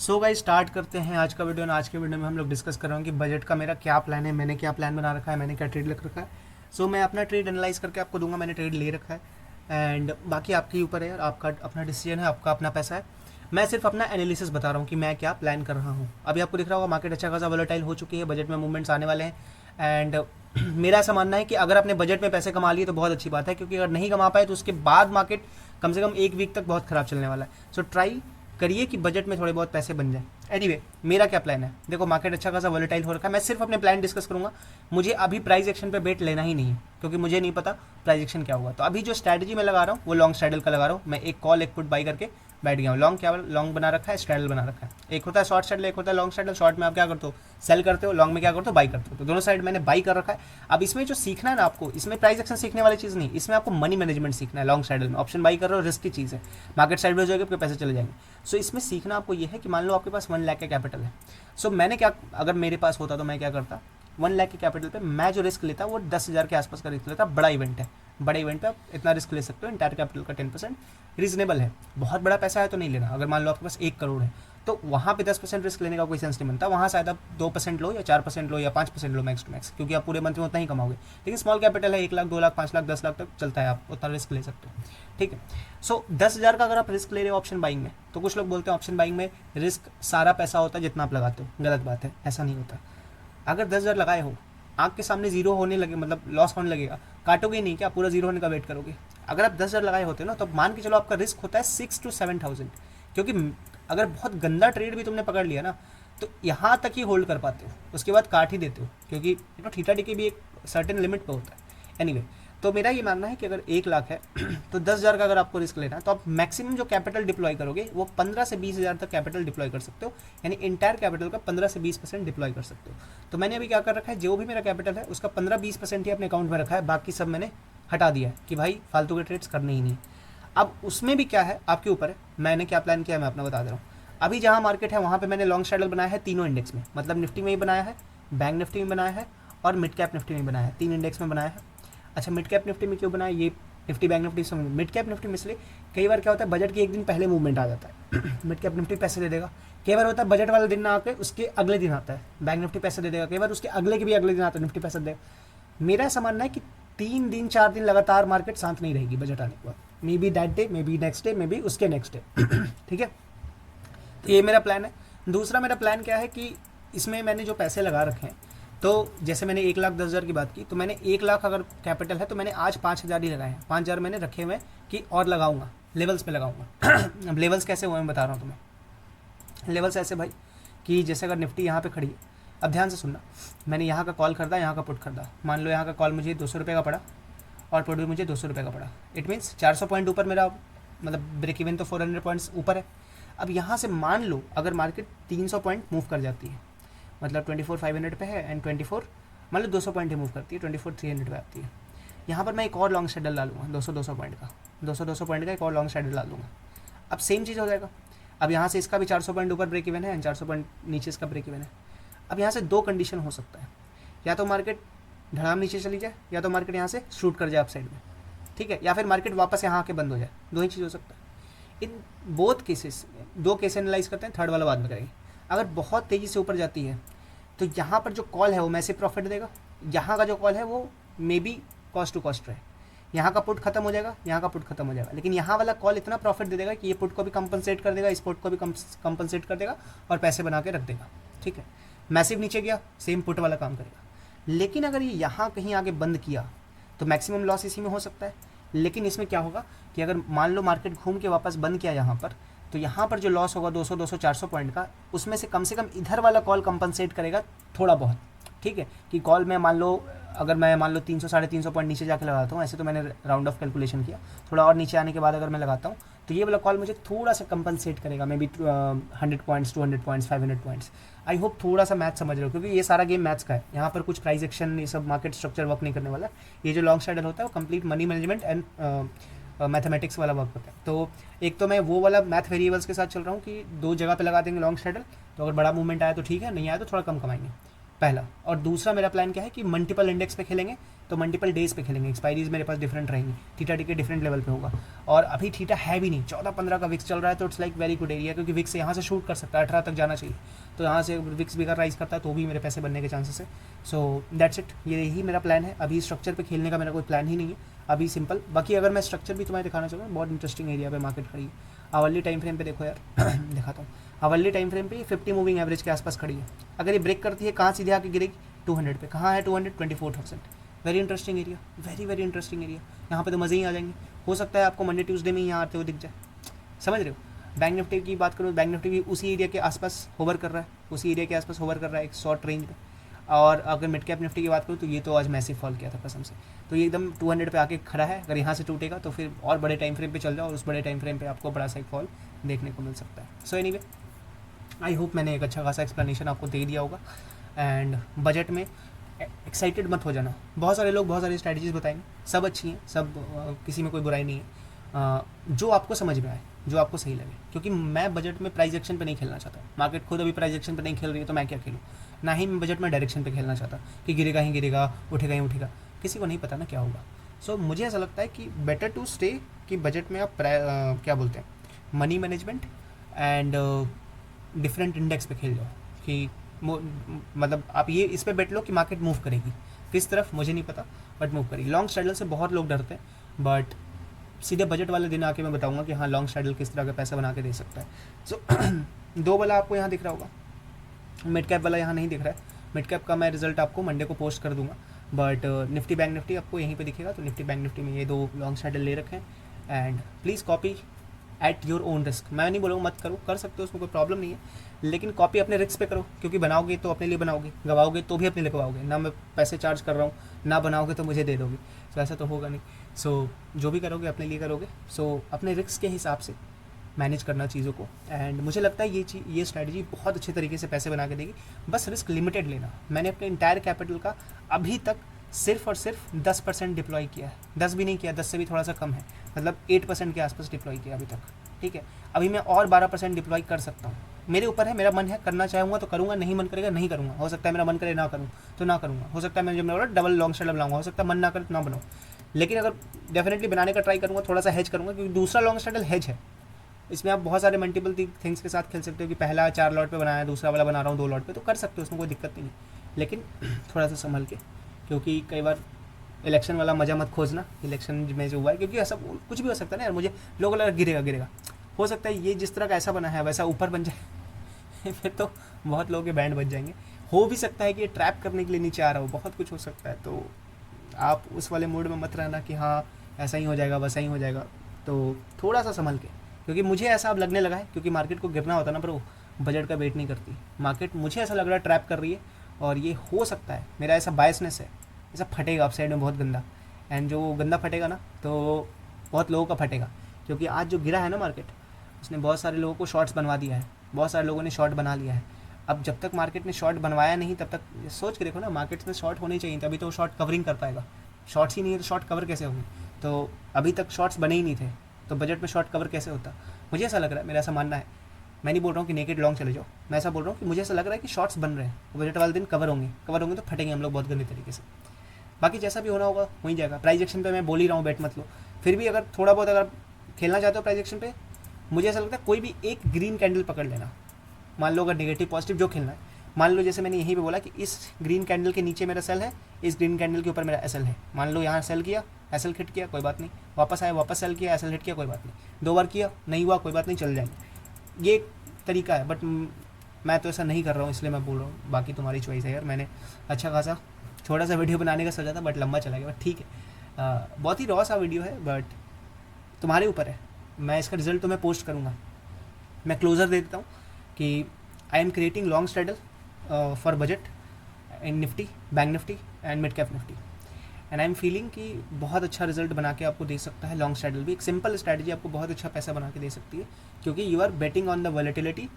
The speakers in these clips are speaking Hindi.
सो गाइस स्टार्ट करते हैं आज का वीडियो। आज के वीडियो में हम लोग डिस्कस कर रहे हैं कि बजट का मेरा क्या प्लान है, मैंने क्या प्लान बना रखा है, मैंने क्या ट्रेड रख रखा है। सो मैं अपना ट्रेड एनालाइज करके आपको दूंगा, मैंने ट्रेड ले रखा है एंड बाकी आपके ऊपर है यार, आपका अपना डिसीजन है, आपका अपना पैसा है। मैं सिर्फ अपना एनालिसिस बता रहा हूँ कि मैं क्या प्लान कर रहा हूँ। अभी आपको दिख रहा होगा मार्केट अच्छा खासा वोलेटाइल हो चुकी है, बजट में मूवमेंट्स आने वाले हैं एंड मेरा ऐसा मानना है कि अगर आपने बजट में पैसे कमा लिए तो बहुत अच्छी बात है, क्योंकि अगर नहीं कमा पाए तो उसके बाद मार्केट कम से कम एक वीक तक बहुत ख़राब चलने वाला है। सो ट्राई करिए कि बजट में थोड़े बहुत पैसे बन जाए। एनीवे मेरा क्या प्लान है, देखो मार्केट अच्छा खासा वोलेटाइल हो रखा है, मैं सिर्फ अपने प्लान डिस्कस करूंगा। मुझे अभी प्राइस एक्शन पे बेट लेना ही नहीं है, क्योंकि मुझे नहीं पता प्राइस एक्शन क्या होगा। तो अभी जो स्ट्रैटेजी मैं लगा रहा हूँ वो लॉन्ग स्ट्रैडल का लगा रहा हूँ। मैं एक कॉल एक पुट बाई करके बैठ गया हूँ। लॉन्ग क्या लॉन्ग बना रखा है, स्ट्रैडल बना रखा है। एक होता है शॉर्ट स्ट्रैडल, एक होता है लॉन्ग स्ट्रैडल। शॉर्ट में आप क्या करते हो, सेल करते हो, लॉन्ग में क्या करते हो, बाई करते हो। तो दोनों साइड मैंने बाई कर रखा है। अब इसमें जो सीखना है ना आपको, इसमें प्राइस एक्शन सीखने वाली चीज़ नहीं, इसमें आपको मनी मैनेजमेंट सीखना है। लॉन्ग स्ट्रैडल में ऑप्शन बाई कर रहे हो, रिस्क की चीज़ है, मार्केट साइड में हो जाएगी, आपके पैसे चले जाएंगे। सो इसमें सीखना आपको ये है कि मान लो आपके पास 1 लाख का कैपिटल है। सो मैंने क्या, अगर मेरे पास होता तो मैं क्या करता, 1 लाख के कैपिटल पे मैं जो रिस्क लेता वो 10,000 के आसपास का रिस्क लेता। बड़ा इवेंट है, बड़े इवेंट पे आप इतना रिस्क ले सकते हो। इंटायर कैपिटल का 10% रीजनेबल है। बहुत बड़ा पैसा है तो नहीं लेना। अगर मान लो आपके पास 1 करोड़ है तो वहाँ पे 10% रिस्क लेने का कोई सेंस नहीं बनता। वहाँ शायद आप 2% लो या 4% लो या 5% लो मैक्स टू मैक्स, क्योंकि आप पूरे मंथ में उतना ही कमाओगे। लेकिन स्मॉल कैपिटल है, 1 लाख 2 लाख 5 लाख 10 लाख तक चलता है, आप उतना रिस्क ले सकते हो। ठीक है। सो 10,000 का अगर आप रिस्क ले रहे हो ऑप्शन बाइंग में, तो कुछ लोग बोलते हैं ऑप्शन बाइंग में रिस्क सारा पैसा होता है जितना आप लगाते हो। गलत बात है, ऐसा नहीं होता। अगर 10,000 लगाए हो, आँख के सामने जीरो होने लगे, मतलब लॉस होने लगेगा, काटोगे नहीं क्या, पूरा जीरो होने का वेट करोगे। अगर आप 10,000 लगाए होते हो ना, तो मान के चलो आपका रिस्क होता है 6 to 7,000। क्योंकि अगर बहुत गंदा ट्रेड भी तुमने पकड़ लिया ना, तो यहाँ तक ही होल्ड कर पाते हो, उसके बाद काट ही देते हो, क्योंकि थीटा डी की भी एक सर्टेन लिमिट पे होता है। एनीवे तो मेरा ये मानना है कि अगर 1 लाख है तो 10,000 का अगर आपको रिस्क लेना है तो आप मैक्सिमम जो कैपिटल डिप्लॉय करोगे वो 15 से 20,000 तक कैपिटल डिप्लॉय कर सकते हो। यानी इंटायर कैपिटल का 15 से 20% डिप्लॉय कर सकते हो। तो मैंने अभी क्या कर रखा है, जो भी मेरा कैपिटल है उसका 15-20% ही अपने अकाउंट में रखा है, बाकी सब मैंने हटा दिया है कि भाई फालतू के ट्रेड्स करने ही नहीं। अब उसमें भी क्या है, आपके ऊपर है। मैंने क्या प्लान किया है मैं अपना बता दे रहा हूँ। अभी जहाँ मार्केट है वहाँ पे मैंने लॉन्ग स्ट्रैडल बनाया है तीनों इंडेक्स में, मतलब निफ्टी में ही बनाया है, बैंक निफ्टी में बनाया है और मिड कैप निफ्टी में बनाया है। 3 इंडेक्स में बनाया है। अच्छा, मिड कैप निफ्टी में क्यों बनाया, ये निफ्टी बैंक निफ्टी समझ। मिड कैप निफ्टी में इसलिए, कई बार क्या होता है बजट के एक दिन पहले मूवमेंट आ जाता है मिड कैप निफ्टी पैसे दे देगा। कई बार होता है बजट वाला दिन ना आके उसके अगले दिन आता है बैंक निफ्टी पैसे दे देगा। कई बार उसके अगले के भी अगले दिन आता है निफ्टी पैसे देगा। मेरा ऐसा मानना है कि 3 दिन 4 दिन लगातार मार्केट शांत नहीं रहेगी बजट आने के बाद। May be that day, may be next day, may be उसके नेक्स्ट डे ठीक है। तो ये मेरा प्लान है। दूसरा मेरा प्लान क्या है कि इसमें मैंने जो पैसे लगा रखे हैं, तो जैसे मैंने 1,10,000 की बात की, तो मैंने 1 लाख अगर कैपिटल है तो मैंने आज 5,000 ही लगाए हैं। 5,000 मैंने रखे हुए हैं कि और लगाऊंगा, लेवल्स पे लगाऊंगा अब लेवल्स कैसे हुए मैं बता रहा हूँ तुम्हें। लेवल्स ऐसे भाई कि जैसे अगर निफ्टी यहाँ पे खड़ी है, अब ध्यान से सुनना, मैंने यहाँ का कॉल खरीदा, यहाँ का पुट खरीदा। मान लो यहाँ का कॉल मुझे 200 रुपये का पड़ा और पुट भी मुझे 200 रुपये का पड़ा। इट मीन्स 400 पॉइंट ऊपर मेरा, मतलब ब्रेक इवन तो 400 पॉइंट्स ऊपर है। अब यहाँ से मान लो अगर मार्केट 300 पॉइंट मूव कर जाती है, मतलब 24,500 पे है एंड 24, मान लो 200 पॉइंट ही मूव करती है, 24,300 पे आती है। यहाँ पर मैं एक और लॉन्ग स्ट्रैडल डालूंगा 200-200 पॉइंट का, 200-200 पॉइंट का एक और लॉन्ग स्ट्रैडल डाल दूंगा। अब सेम चीज़ हो जाएगा। अब यहाँ से इसका भी 400 पॉइंट ऊपर ब्रेक इवन है एंड 400 पॉइंट नीचे इसका ब्रेक इवन है। अब यहाँ से 2 कंडीशन हो सकता है, या तो मार्केट धड़ाम नीचे चली जाए, या तो मार्केट यहाँ से शूट कर जाए अप साइड में, ठीक है, या फिर मार्केट वापस यहाँ आके बंद हो जाए। 2 ही चीज़ हो सकता है। In both cases, 2 case analyse करते हैं, थर्ड वाला बाद में करेंगे। अगर बहुत तेज़ी से ऊपर जाती है तो यहाँ पर जो कॉल है वो मैसिव प्रॉफिट देगा, यहाँ का जो कॉल है वो maybe cost to cost रहे। यहाँ का पुट खत्म हो जाएगा, यहाँ का पुट खत्म हो जाएगा, लेकिन यहाँ वाला कॉल इतना प्रॉफिट दे देगा कि ये पुट को भी कंपनसेट कर देगा, इस पुट को भी कंपनसेट कर देगा और पैसे बना के रख देगा। ठीक है, मैसिव नीचे गया, सेम पुट वाला काम करेगा। लेकिन अगर ये यहाँ कहीं आगे बंद किया तो मैक्सिमम लॉस इसी में हो सकता है। लेकिन इसमें क्या होगा कि अगर मान लो मार्केट घूम के वापस बंद किया यहाँ पर, तो यहाँ पर जो लॉस होगा 200, 400 पॉइंट का, उसमें से कम इधर वाला कॉल कंपनसेट करेगा थोड़ा बहुत। ठीक है, कि कॉल में मान लो अगर मैं मान लो 300 350 पॉइंट नीचे जाके लगाता हूँ, ऐसे तो मैंने राउंड ऑफ कैलकुलेशन किया, थोड़ा और नीचे आने के बाद अगर मैं लगाता हूँ तो ये वाला कॉल मुझे थोड़ा सा कंपनसेट करेगा, may be 100 points, 200 points, 500 points. I hope थोड़ा सा मैथ समझ रहे हो, क्योंकि ये सारा गेम मैथ्स का है। यहाँ पर कुछ प्राइस एक्शन, ये सब मार्केट स्ट्रक्चर वर्क नहीं करने वाला। ये जो लॉन्ग स्ट्रैडल होता है वो complete money management and mathematics वाला वर्क होता है। तो एक तो मैं वो वाला मैथ वेरिएबल्स के साथ चल रहा हूँ कि 2 जगह पे लगा देंगे लॉन्ग स्ट्रैडल, तो अगर बड़ा मूवमेंट आया तो ठीक है, नहीं आया तो थोड़ा कम कमाएंगे। पहला। और दूसरा मेरा प्लान क्या है कि मल्टीपल इंडेक्स पे खेलेंगे तो मल्टीपल डेज पे खेलेंगे, एक्सपायरीज मेरे पास डिफरेंट रहेंगी, थीटा डी के डिफरेंट लेवल पे होगा। और अभी थीटा है भी नहीं, 14-15 का विक्स चल रहा है, तो it's like very good area, क्योंकि विक्स यहाँ से शूट कर सकता है, 18 तक जाना चाहिए, तो यहाँ से विक्स भी अगर राइज करता है तो भी मेरे पैसे बनने के चांसेस है। सो दैट्स इट, यही मेरा प्लान है। अभी स्ट्रक्चर पे खेलने का मेरा कोई प्लान ही नहीं है अभी, सिंपल। बाकी अगर मैं स्ट्रक्चर भी तुम्हें दिखाना चाहूँगा, बहुत इंटरेस्टिंग एरिया पे मार्केट खड़ी है। आवरली टाइम फ्रेम पे देखो यार दिखाता हूँ। आवरली टाइम फ्रेम पे 50 मूविंग एवरेज के आसपास खड़ी है। अगर ये ब्रेक करती है, कहाँ सीधे आके गिरेगी? 200 पे। कहाँ है 200? 24,000। Very interesting area, very very interesting area. यहाँ पे तो मज़े ही आ जाएंगे। हो सकता है आपको मंडे ट्यूसडे में ही यहाँ आते हुए दिख जाए, समझ रहे हो। बैंक निफ्टी की बात करूँ, बैंक निफ्टी भी उसी एरिया के आसपास होवर कर रहा है, उसी एरिया के आसपास होवर कर रहा है एक शॉर्ट रेंज पे। और अगर मिड कैप निफ्टी की बात करूँ तो ये तो आज मैसिव फॉल किया था कसम से, तो ये एकदम 200 पे आके खड़ा है। अगर यहाँ से टूटेगा तो फिर और बड़े टाइम फ्रेम पे चल जाओ, और उस बड़े टाइम फ्रेम पे आपको बड़ा सा एक फॉल देखने को मिल सकता है। सो एनीवे, आई होप मैंने एक अच्छा खासा एक्सप्लेनेशन आपको दे दिया होगा। एंड बजट में एक्साइटेड मत हो जाना, बहुत सारे लोग बहुत सारी स्ट्रैटेजीज बताएंगे, सब अच्छी हैं, सब किसी में कोई बुराई नहीं है। जो आपको समझ में आए, जो आपको सही लगे, क्योंकि मैं बजट में प्राइस एक्शन पे नहीं खेलना चाहता। मार्केट खुद अभी प्राइस एक्शन पे नहीं खेल रही है, तो मैं क्या खेलूँ? ना ही मैं बजट में डायरेक्शन पे खेलना चाहता कि गिरेगा ही गिरेगा, उठेगा ही उठेगा, किसी को नहीं पता ना क्या होगा। सो मुझे ऐसा लगता है कि बेटर टू स्टे कि बजट में आप क्या बोलते हैं, money management and different index पे खेल जाओ। कि मतलब आप ये इस पे बेट लो कि मार्केट मूव करेगी, किस तरफ मुझे नहीं पता, बट मूव करेगी। लॉन्ग स्ट्रैडल से बहुत लोग डरते हैं, बट सीधे बजट वाले दिन आके मैं बताऊंगा कि हाँ लॉन्ग स्ट्रैडल किस तरह का पैसा बना के दे सकता है। सो दो वाला आपको यहाँ दिख रहा होगा, मिड कैप वाला यहाँ नहीं दिख रहा है। मिड कैप का मैं रिजल्ट आपको मंडे को पोस्ट कर दूंगा, बट निफ्टी बैंक निफ्टी आपको यहीं पे दिखेगा। तो निफ्टी बैंक निफ्टी में ये दो लॉन्ग स्ट्रैडल ले रखे हैं। And please copy at your own risk. मैं नहीं बोलूँगा मत करो, कर सकते हो, उसमें कोई प्रॉब्लम नहीं है, लेकिन कॉपी अपने रिस्क पे करो, क्योंकि बनाओगे तो अपने लिए बनाओगे, गवाओगे तो भी अपने लिए गवाओगे ना। मैं पैसे चार्ज कर रहा हूँ, ना बनाओगे तो मुझे दे दोगे, तो ऐसा तो होगा नहीं। सो जो भी करोगे अपने लिए करोगे। सो अपने रिस्क के हिसाब से मैनेज करना चीज़ों को। एंड मुझे लगता है ये स्ट्रैटेजी बहुत अच्छे तरीके से पैसे बना के देगी, बस रिस्क लिमिटेड लेना। मैंने अपने इंटायर कैपिटल का अभी तक सिर्फ और सिर्फ 10% डिप्लॉय किया है, 10 भी नहीं किया, 10 से भी थोड़ा सा कम है, मतलब 8% के आसपास डिप्लॉय किया अभी तक, ठीक है। अभी मैं और 12% डिप्लॉय कर सकता हूँ, मेरे ऊपर है, मेरा मन है, करना चाहूँगा तो करूँगा, नहीं मन करेगा नहीं करूँगा। हो सकता है मेरा मन करे ना करूँ तो ना करूँगा, हो सकता है मैं जब मैं डबल लॉन्ग स्ट्रैडल बनाऊँगा, हो सकता है मन ना करे तो ना बनाऊँ, लेकिन अगर डेफिनेटली बनाने का ट्राई करूँगा, थोड़ा सा हेज करूँगा, क्योंकि दूसरा लॉन्ग स्ट्रैडल हेज है। इसमें आप बहुत सारे मल्टीपल थिंग्स के साथ खेल सकते हो कि पहला 4 लॉट पे बनाया, दूसरा वाला बना रहा हूँ 2 लॉट पे, तो कर सकते हो, उसमें कोई दिक्कत नहीं, लेकिन थोड़ा सा संभल के, क्योंकि कई बार इलेक्शन वाला मज़ा मत खोजना। इलेक्शन में जो हुआ है, क्योंकि ऐसा कुछ भी हो सकता है ना यार, मुझे लोगों लगा गिरेगा गिरेगा, हो सकता है ये जिस तरह का ऐसा बना है वैसा ऊपर बन जाए फिर तो बहुत लोगों के बैंड बच जाएंगे। हो भी सकता है कि ये ट्रैप करने के लिए नीचे आ रहा हो, बहुत कुछ हो सकता है, तो आप उस वाले मूड में मत रहना कि हाँ ऐसा ही हो जाएगा वैसा ही हो जाएगा, तो थोड़ा सा संभल के, क्योंकि मुझे ऐसा अब लगने लगा है, क्योंकि मार्केट को गिरना होता है ना ब्रो, बजट का वेट नहीं करती मार्केट, मुझे ऐसा लग रहा है ट्रैप कर रही है, और ये हो सकता है, मेरा ऐसा बायसनेस है, ऐसा फटेगा अपसाइड में बहुत गंदा। एंड जो गंदा फटेगा ना तो बहुत लोगों का फटेगा, क्योंकि आज जो गिरा है ना मार्केट, उसने बहुत सारे लोगों को शॉर्ट्स बनवा दिया है, बहुत सारे लोगों ने शॉर्ट बना लिया है। अब जब तक मार्केट ने शॉर्ट बनवाया नहीं तब तक सोच के देखो ना, मार्केट में शॉर्ट होने चाहिए, तभी तो शॉर्ट कवरिंग कर पाएगा। शॉर्ट्स ही नहीं है तो शॉर्ट कवर कैसे होंगे? तो अभी तक शॉर्ट्स बने ही नहीं थे, तो बजट में शॉर्ट कवर कैसे होता? मुझे ऐसा लग रहा है, मेरा ऐसा मानना है, मैं नहीं बोल रहा हूँ कि नेकेड लॉन्ग चले जाओ, मैं ऐसा बोल रहा हूँ कि मुझे ऐसा लग रहा है कि शॉर्ट्स बन रहे हैं, बजट वाले दिन कवर होंगे तो फटेंगे हम लोग बहुत गंदे तरीके से। बाकी जैसा भी होना होगा वहीं जाएगा। प्राइस एक्शन पे मैं बोल ही रहा हूँ बैट मत लो, फिर भी अगर थोड़ा बहुत अगर खेलना चाहते हो प्राइस एक्शन पे, मुझे ऐसा लगता है कोई भी एक ग्रीन कैंडल पकड़ लेना। मान लो अगर नेगेटिव पॉजिटिव जो खेलना है, मान लो जैसे मैंने यहीं पे बोला कि इस ग्रीन कैंडल के नीचे मेरा सेल है, इस ग्रीन कैंडल के ऊपर मेरा एसएल है, मान लो यहाँ सेल किया, एसएल हिट किया, कोई बात नहीं, वापस आया, वापस सेल किया, एसएल हिट किया, कोई बात नहीं, 2 बार किया नहीं हुआ, कोई बात नहीं, चल जाएंगे। ये तरीका है, बट मैं तो ऐसा नहीं कर रहा हूँ, इसलिए मैं बोल रहा हूँ। बाकी तुम्हारी चॉइस है यार, मैंने अच्छा खासा छोटा सा वीडियो बनाने का सोचा था, बट लंबा चला गया, बट ठीक है, बहुत ही रॉ सा वीडियो है, बट तुम्हारे ऊपर है। मैं इसका रिजल्ट तुम्हें पोस्ट करूँगा। मैं क्लोजर दे देता हूँ कि I am creating long straddle for budget in Nifty, bank Nifty and mid cap Nifty, and I am feeling कि बहुत अच्छा रिजल्ट बना के आपको दे सकता है लॉन्ग स्ट्रैडल भी। एक सिंपल स्ट्रैटेजी आपको बहुत अच्छा पैसा बना के दे सकती है, क्योंकि you are betting on the volatility,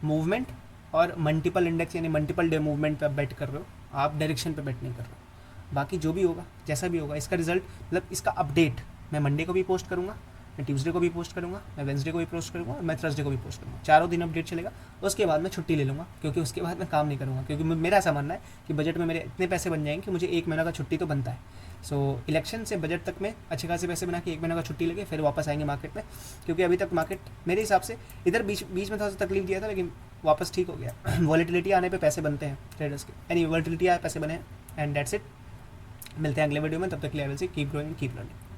movement और मल्टीपल इंडेक्स यानी मल्टीपल डे मूवमेंट पे आप बेट कर रहे हो, आप डायरेक्शन पे बेट नहीं कर रहे हो। बाकी जो भी होगा जैसा भी होगा, इसका रिजल्ट मतलब इसका अपडेट मैं मंडे को भी पोस्ट करूँगा, मैं ट्यूसडे को भी पोस्ट करूँगा, मैं वेंसडे को भी पोस्ट करूँगा और मैं थर्सडे को भी पोस्ट करूँगा। चारों दिन अपडेट चलेगा। उसके बाद मैं छुट्टी ले लूँगा, क्योंकि उसके बाद मैं काम नहीं करूँगा, क्योंकि मेरा ऐसा मानना है कि बजट में मेरे इतने पैसे बन जाएंगे कि मुझे 1 महीना का छुट्टी तो बनता है। सो इलेक्शन से बजट तक में अच्छे खासे पैसे बना के 1 महीना का छुट्टी लेके फिर वापस आएंगे मार्केट में, क्योंकि अभी तक मार्केट मेरे हिसाब से इधर बीच में थोड़ा सा तकलीफ दिया था, लेकिन वापस ठीक हो गया। वॉलेटिलिटी आने पे पैसे बनते हैं ट्रेडर्स के। वॉलेटिलिटी आए पैसे बने हैं, एंड दैट्स इट। मिलते हैं अगले वीडियो में, तब तक के लिए I will say keep growing keep learning.